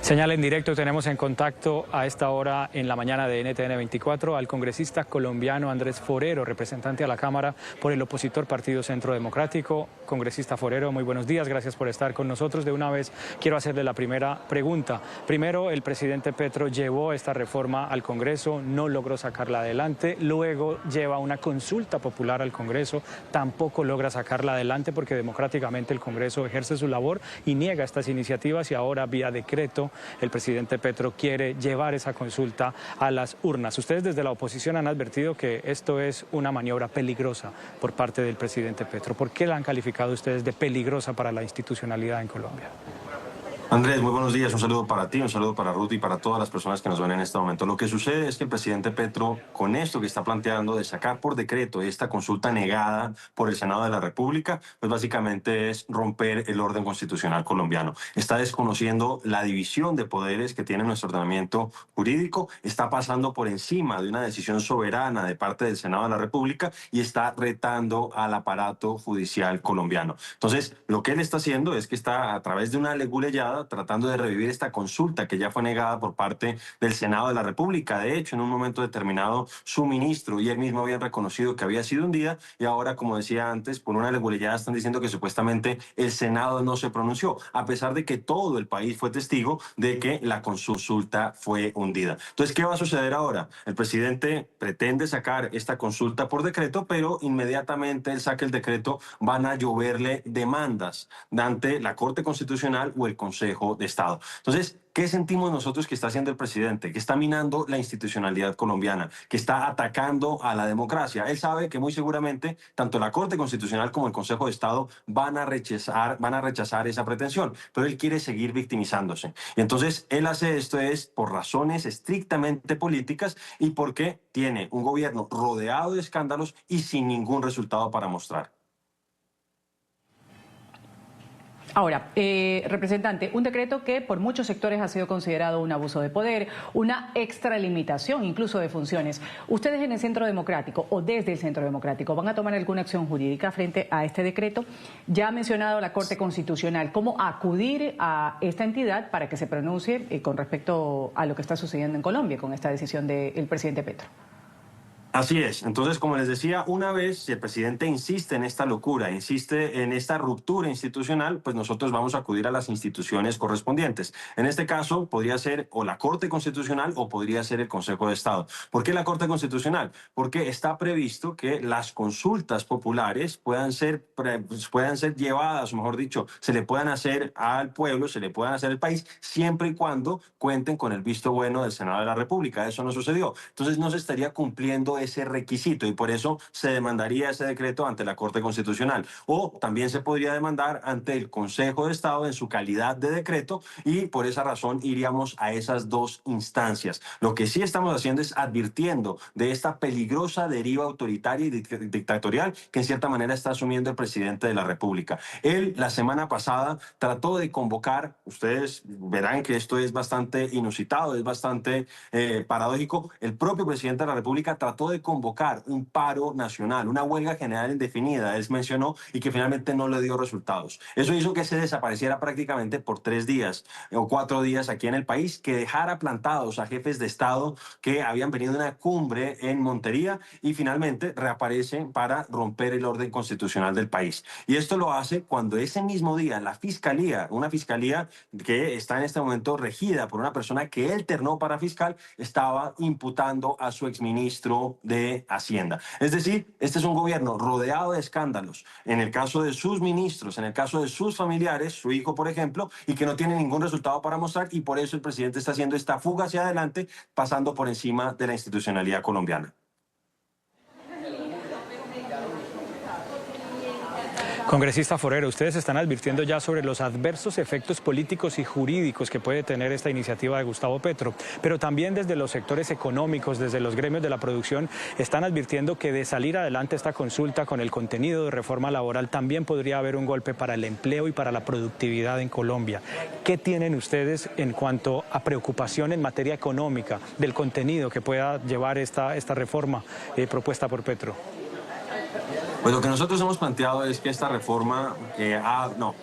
Señal en directo, tenemos en contacto a esta hora en la mañana de NTN 24 al congresista colombiano Andrés Forero, representante a la Cámara por el opositor Partido Centro Democrático. Congresista Forero, muy buenos días, gracias por estar con nosotros. De una vez quiero hacerle la primera pregunta. Primero, el presidente Petro llevó esta reforma al Congreso, no logró sacarla adelante, luego lleva una consulta popular al Congreso, tampoco logra sacarla adelante porque democráticamente el Congreso ejerce su labor y niega estas iniciativas y ahora vía decreto el presidente Petro quiere llevar esa consulta a las urnas. Ustedes desde la oposición han advertido que esto es una maniobra peligrosa por parte del presidente Petro. ¿Por qué la han calificado ustedes de peligrosa para la institucionalidad en Colombia? Andrés, muy buenos días. Un saludo para ti, un saludo para Ruth y para todas las personas que nos ven en este momento. Lo que sucede es que el presidente Petro, con esto que está planteando de sacar por decreto esta consulta negada por el Senado de la República, pues básicamente es romper el orden constitucional colombiano. Está desconociendo la división de poderes que tiene nuestro ordenamiento jurídico, está pasando por encima de una decisión soberana de parte del Senado de la República y está retando al aparato judicial colombiano. Entonces, lo que él está haciendo es que está a través de una leguleyada tratando de revivir esta consulta que ya fue negada por parte del Senado de la República. De hecho, en un momento determinado, su ministro y él mismo habían reconocido que había sido hundida y ahora, como decía antes, por una leguleyada están diciendo que supuestamente el Senado no se pronunció, a pesar de que todo el país fue testigo de que la consulta fue hundida. Entonces, ¿qué va a suceder ahora? El presidente pretende sacar esta consulta por decreto, pero inmediatamente él saque el decreto, van a lloverle demandas ante la Corte Constitucional o el Consejo de Estado. Entonces, ¿qué sentimos nosotros que está haciendo el presidente? Que está minando la institucionalidad colombiana, que está atacando a la democracia. Él sabe que muy seguramente tanto la Corte Constitucional como el Consejo de Estado van a rechazar esa pretensión, pero él quiere seguir victimizándose. Y entonces él hace esto es por razones estrictamente políticas y porque tiene un gobierno rodeado de escándalos y sin ningún resultado para mostrar. Ahora, representante, un decreto que por muchos sectores ha sido considerado un abuso de poder, una extralimitación incluso de funciones. ¿Ustedes en el Centro Democrático o desde el Centro Democrático van a tomar alguna acción jurídica frente a este decreto? Ya ha mencionado la Corte Constitucional. ¿Cómo acudir a esta entidad para que se pronuncie con respecto a lo que está sucediendo en Colombia con esta decisión del presidente Petro? Así es. Entonces, como les decía, una vez si el presidente insiste en esta locura, insiste en esta ruptura institucional, pues nosotros vamos a acudir a las instituciones correspondientes. En este caso, podría ser o la Corte Constitucional o podría ser el Consejo de Estado. ¿Por qué la Corte Constitucional? Porque está previsto que las consultas populares puedan ser llevadas, o mejor dicho, se le puedan hacer al pueblo, se le puedan hacer al país, siempre y cuando cuenten con el visto bueno del Senado de la República. Eso no sucedió. Entonces, no se estaría cumpliendo ese requisito y por eso se demandaría ese decreto ante la Corte Constitucional o también se podría demandar ante el Consejo de Estado en su calidad de decreto y por esa razón iríamos a esas dos instancias. Lo que sí estamos haciendo es advirtiendo de esta peligrosa deriva autoritaria y dictatorial que en cierta manera está asumiendo el presidente de la República. Él la semana pasada trató de convocar, ustedes verán que esto es bastante inusitado, es bastante paradójico, el propio presidente de la República trató de convocar un paro nacional, una huelga general indefinida, él mencionó, y que finalmente no le dio resultados. Eso hizo que se desapareciera prácticamente por 3 días o 4 días aquí en el país, que dejara plantados a jefes de Estado que habían venido a una cumbre en Montería y finalmente reaparecen para romper el orden constitucional del país. Y esto lo hace cuando ese mismo día la Fiscalía, una Fiscalía que está en este momento regida por una persona que él ternó para fiscal, estaba imputando a su exministro de Hacienda. Es decir, este es un gobierno rodeado de escándalos, en el caso de sus ministros, en el caso de sus familiares, su hijo, por ejemplo, y que no tiene ningún resultado para mostrar y por eso el presidente está haciendo esta fuga hacia adelante, pasando por encima de la institucionalidad colombiana. Congresista Forero, ustedes están advirtiendo ya sobre los adversos efectos políticos y jurídicos que puede tener esta iniciativa de Gustavo Petro, pero también desde los sectores económicos, desde los gremios de la producción, están advirtiendo que de salir adelante esta consulta con el contenido de reforma laboral también podría haber un golpe para el empleo y para la productividad en Colombia. ¿Qué tienen ustedes en cuanto a preocupación en materia económica del contenido que pueda llevar esta reforma propuesta por Petro? Pues lo que nosotros hemos planteado es que esta reforma,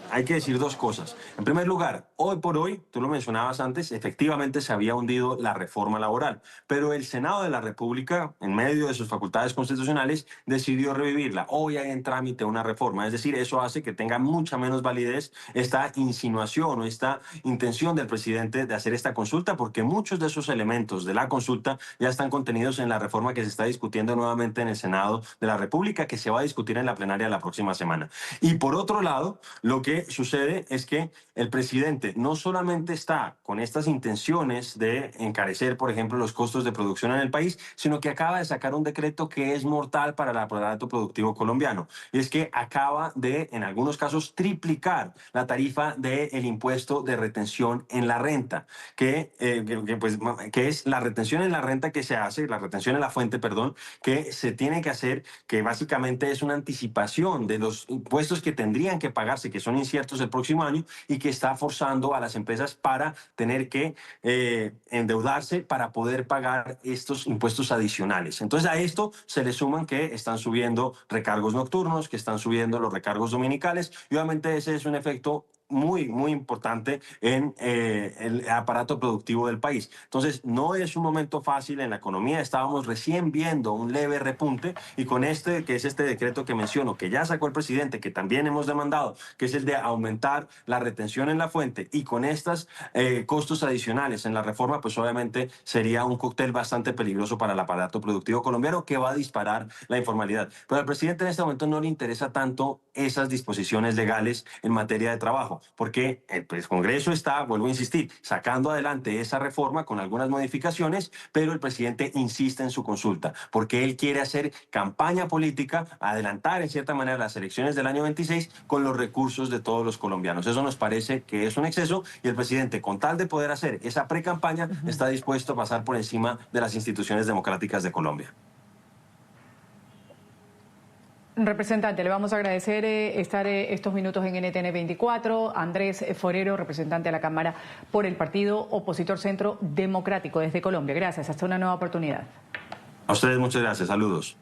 hay que decir dos cosas. En primer lugar, hoy por hoy, tú lo mencionabas antes, efectivamente se había hundido la reforma laboral, pero el Senado de la República, en medio de sus facultades constitucionales, decidió revivirla. Hoy hay en trámite una reforma, es decir, eso hace que tenga mucha menos validez esta insinuación o esta intención del presidente de hacer esta consulta, porque muchos de esos elementos de la consulta ya están contenidos en la reforma que se está discutiendo nuevamente en el Senado de la República, que se va a discutir en la plenaria la próxima semana. Y por otro lado, lo que sucede es que el presidente no solamente está con estas intenciones de encarecer, por ejemplo, los costos de producción en el país, sino que acaba de sacar un decreto que es mortal para el aparato productivo colombiano. Y es que acaba de, en algunos casos, triplicar la tarifa del impuesto de retención en la renta, que es la retención en la renta que se hace, la retención en la fuente, perdón, que se tiene que hacer, que básicamente es una anticipación de los impuestos que tendrían que pagarse, que son inciertos el próximo año, y que está forzando a las empresas para tener que endeudarse para poder pagar estos impuestos adicionales. Entonces a esto se le suman que están subiendo recargos nocturnos, que están subiendo los recargos dominicales, y obviamente ese es un efecto muy importante en el aparato productivo del país. Entonces, no es un momento fácil en la economía. Estábamos recién viendo un leve repunte, y con este, que es este decreto que menciono, que ya sacó el presidente, que también hemos demandado, que es el de aumentar la retención en la fuente, y con estos costos adicionales en la reforma, pues obviamente sería un cóctel bastante peligroso para el aparato productivo colombiano, que va a disparar la informalidad. Pero al presidente en este momento no le interesa tanto esas disposiciones legales en materia de trabajo, porque el Congreso está, vuelvo a insistir, sacando adelante esa reforma con algunas modificaciones, pero el presidente insiste en su consulta, porque él quiere hacer campaña política, adelantar en cierta manera las elecciones del año 26 con los recursos de todos los colombianos. Eso nos parece que es un exceso, y el presidente, con tal de poder hacer esa pre-campaña, está dispuesto a pasar por encima de las instituciones democráticas de Colombia. Representante, le vamos a agradecer estar estos minutos en NTN 24. Andrés Forero, representante de la Cámara por el partido opositor Centro Democrático desde Colombia. Gracias, hasta una nueva oportunidad. A ustedes muchas gracias, saludos.